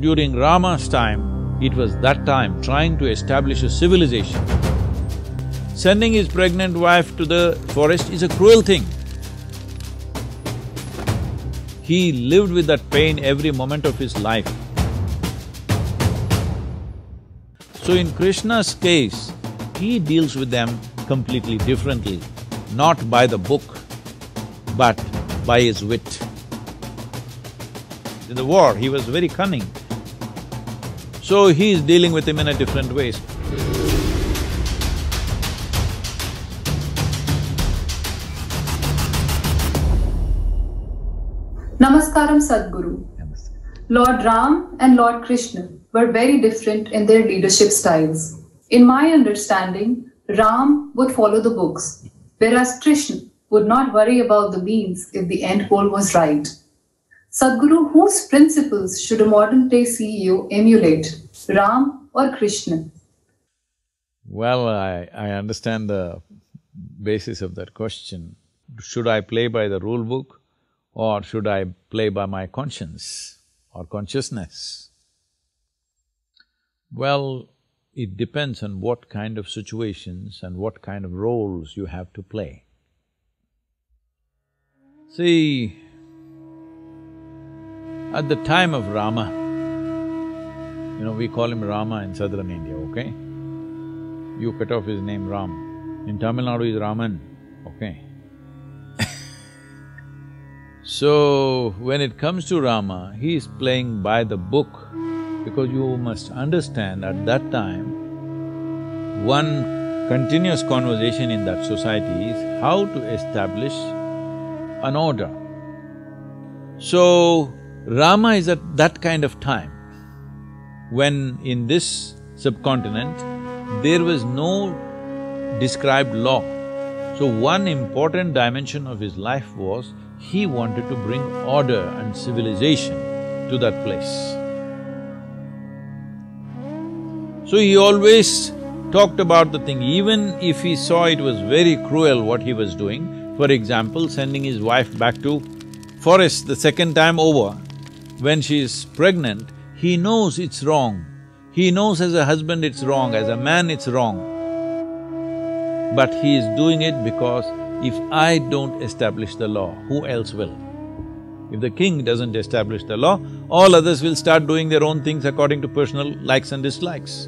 During Rama's time, it was that time trying to establish a civilization. Sending his pregnant wife to the forest is a cruel thing. He lived with that pain every moment of his life. So in Krishna's case, he deals with them completely differently, not by the book, but by his wit. In the war, he was very cunning. So he is dealing with him in a different way. Namaskaram, Sadhguru. Lord Ram and Lord Krishna were very different in their leadership styles. In my understanding, Ram would follow the books, whereas Krishna would not worry about the means if the end goal was right. Sadhguru, whose principles should a modern-day CEO emulate, Ram or Krishna? Well, I understand the basis of that question. Should I play by the rule book or should I play by my conscience or consciousness? Well, it depends on what kind of situations and what kind of roles you have to play. See, at the time of Rama, we call him Rama in southern India, okay? You cut off his name Ram. In Tamil Nadu is Raman, okay? So, when it comes to Rama, he is playing by the book because you must understand at that time, one continuous conversation in that society is how to establish an order. So, Rama is at that kind of time when in this subcontinent there was no described law. So one important dimension of his life was he wanted to bring order and civilization to that place. So he always talked about the thing, even if he saw it was very cruel what he was doing. For example, sending his wife back to forest the second time over, when she is pregnant, he knows it's wrong. He knows as a husband it's wrong, as a man it's wrong. But he is doing it because if I don't establish the law, who else will? If the king doesn't establish the law, all others will start doing their own things according to personal likes and dislikes.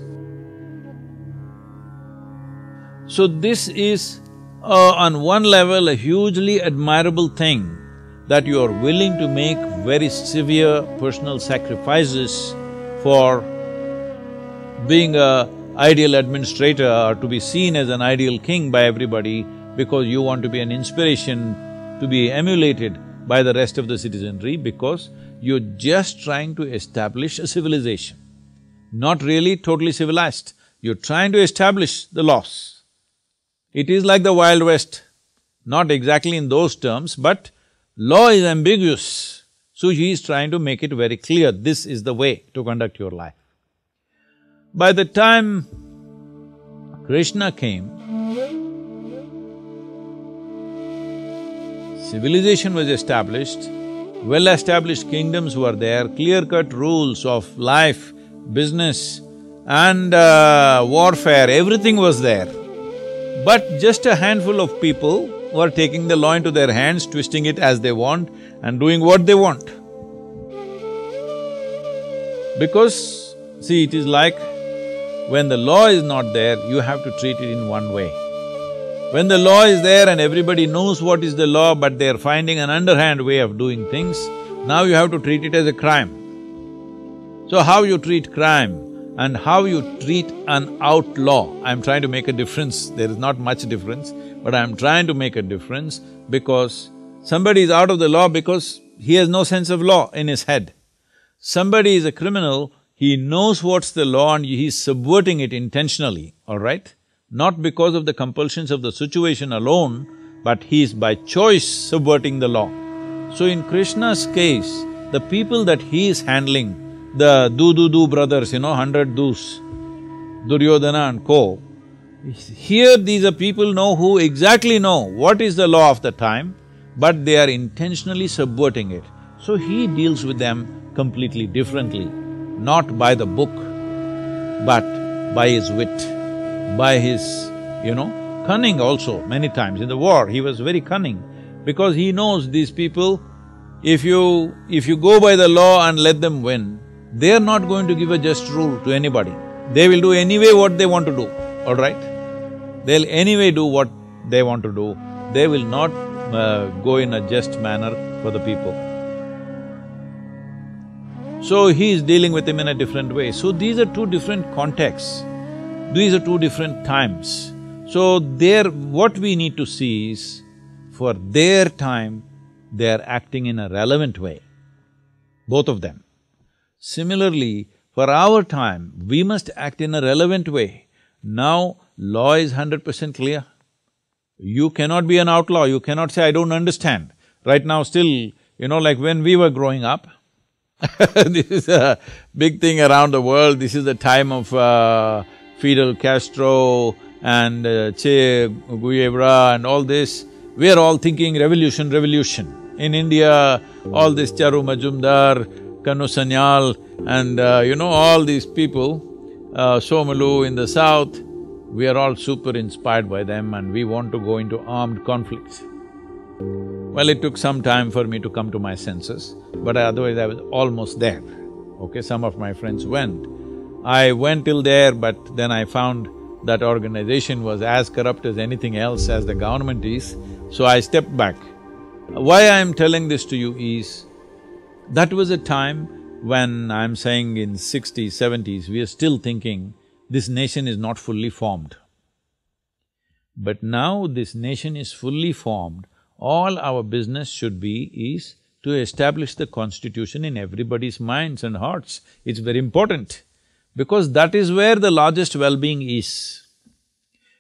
So this is, on one level, a hugely admirable thing, that you are willing to make very severe personal sacrifices for being an ideal administrator or to be seen as an ideal king by everybody because you want to be an inspiration to be emulated by the rest of the citizenry because you're just trying to establish a civilization. Not really totally civilized, you're trying to establish the laws. It is like the Wild West, not exactly in those terms, but law is ambiguous, so he is trying to make it very clear, this is the way to conduct your life. By the time Krishna came, civilization was established, well-established kingdoms were there, clear-cut rules of life, business and warfare, everything was there. But just a handful of people were taking the law into their hands, twisting it as they want and doing what they want. Because, see, it is like when the law is not there, you have to treat it in one way. When the law is there and everybody knows what is the law but they are finding an underhand way of doing things, now you have to treat it as a crime. So how you treat crime and how you treat an outlaw, I'm trying to make a difference, there is not much difference, but I'm trying to make a difference because somebody is out of the law because he has no sense of law in his head. Somebody is a criminal, he knows what's the law and he's subverting it intentionally, all right? Not because of the compulsions of the situation alone, but he is by choice subverting the law. So in Krishna's case, the people that he is handling, the do brothers, 100 dus, Duryodhana and co, here these are people who exactly know what is the law of the time, but they are intentionally subverting it. So he deals with them completely differently. not by the book, but by his wit, by his, cunning also. Many times in the war, he was very cunning because he knows these people, if you go by the law and let them win, they are not going to give a just rule to anybody. They will do anyway what they want to do, all right? They'll anyway do what they want to do. They will not go in a just manner for the people. So he is dealing with him in a different way. So these are two different contexts. These are two different times. So what we need to see is, for their time, they are acting in a relevant way, both of them. Similarly, for our time, we must act in a relevant way. Now, law is 100% clear. You cannot be an outlaw, you cannot say, I don't understand. Right now still, like when we were growing up, this is a big thing around the world, this is the time of Fidel Castro and Che Guevara and all this. We are all thinking revolution, revolution. In India, all this Charu Majumdar, Kanu Sanyal and all these people, Somalu in the south, we are all super inspired by them and we want to go into armed conflicts. Well, it took some time for me to come to my senses, but otherwise I was almost there, okay? Some of my friends went. I went till there, but then I found that organization was as corrupt as anything else, as the government is, so I stepped back. Why I am telling this to you is, that was a time when I'm saying in 60s, 70s, we are still thinking this nation is not fully formed. But now this nation is fully formed, all our business should be is to establish the constitution in everybody's minds and hearts. It's very important, because that is where the largest well-being is.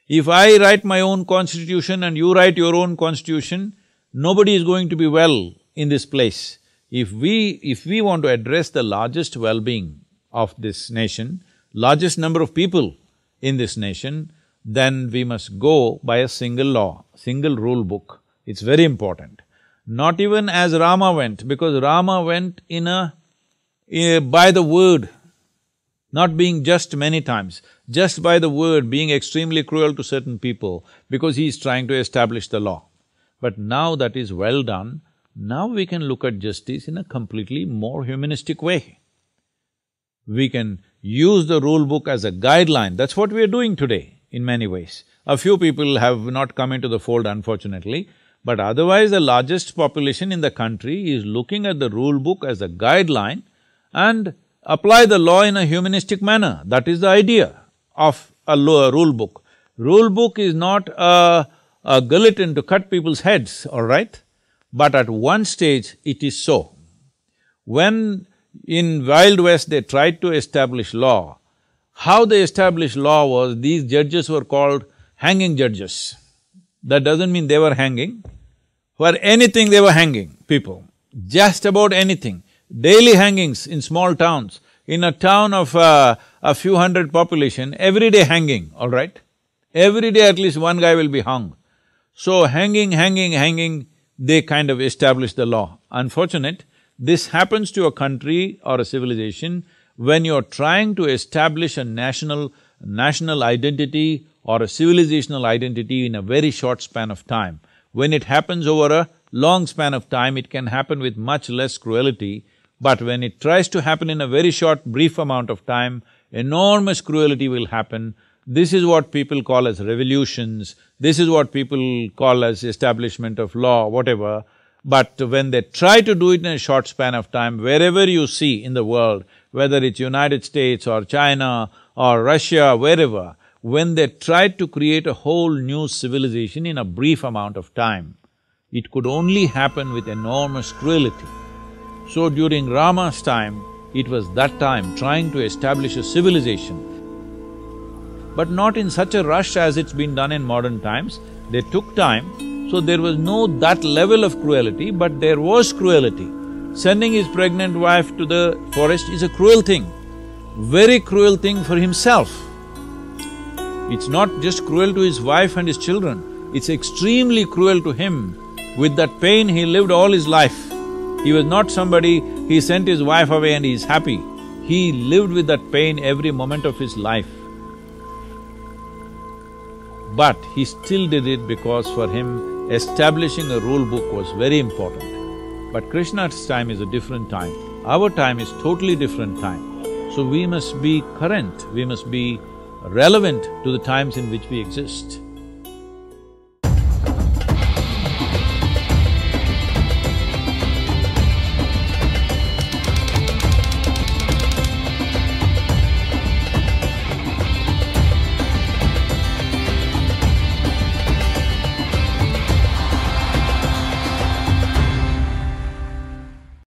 If I write my own constitution and you write your own constitution, nobody is going to be well in this place. If we want to address the largest well-being of this nation, largest number of people in this nation, then we must go by a single law, single rule book. It's very important. Not even as Rama went, because Rama went by the word, not being just many times, just by the word, being extremely cruel to certain people because he is trying to establish the law. But now that is well done, now we can look at justice in a completely more humanistic way. We can use the rule book as a guideline, that's what we are doing today in many ways. A few people have not come into the fold, unfortunately, but otherwise the largest population in the country is looking at the rule book as a guideline and apply the law in a humanistic manner. That is the idea of a rule book. Rule book is not a guillotine to cut people's heads, all right? But at one stage it is so. When in Wild West they tried to establish law, how they established law was, these judges were called hanging judges. That doesn't mean they were hanging. For anything they were hanging people, just about anything. Daily hangings in small towns. In a town of a few hundred population, every day hanging, all right? Every day at least one guy will be hung. So hanging, they kind of established the law. Unfortunate, this happens to a country or a civilization when you're trying to establish a national identity or a civilizational identity in a very short span of time. When it happens over a long span of time, it can happen with much less cruelty, but when it tries to happen in a very short, brief amount of time, enormous cruelty will happen. This is what people call as revolutions, this is what people call as establishment of law, whatever. But when they try to do it in a short span of time, wherever you see in the world, whether it's United States or China or Russia, wherever, when they tried to create a whole new civilization in a brief amount of time, it could only happen with enormous cruelty. So during Rama's time, it was that time trying to establish a civilization, but not in such a rush as it's been done in modern times. They took time, so there was no that level of cruelty, but there was cruelty. Sending his pregnant wife to the forest is a cruel thing, very cruel thing for himself. It's not just cruel to his wife and his children, it's extremely cruel to him. With that pain, he lived all his life. He was not somebody, he sent his wife away and he's happy. He lived with that pain every moment of his life. But he still did it because for him, establishing a rule book was very important. But Krishna's time is a different time. Our time is totally different time. So we must be current, we must be relevant to the times in which we exist.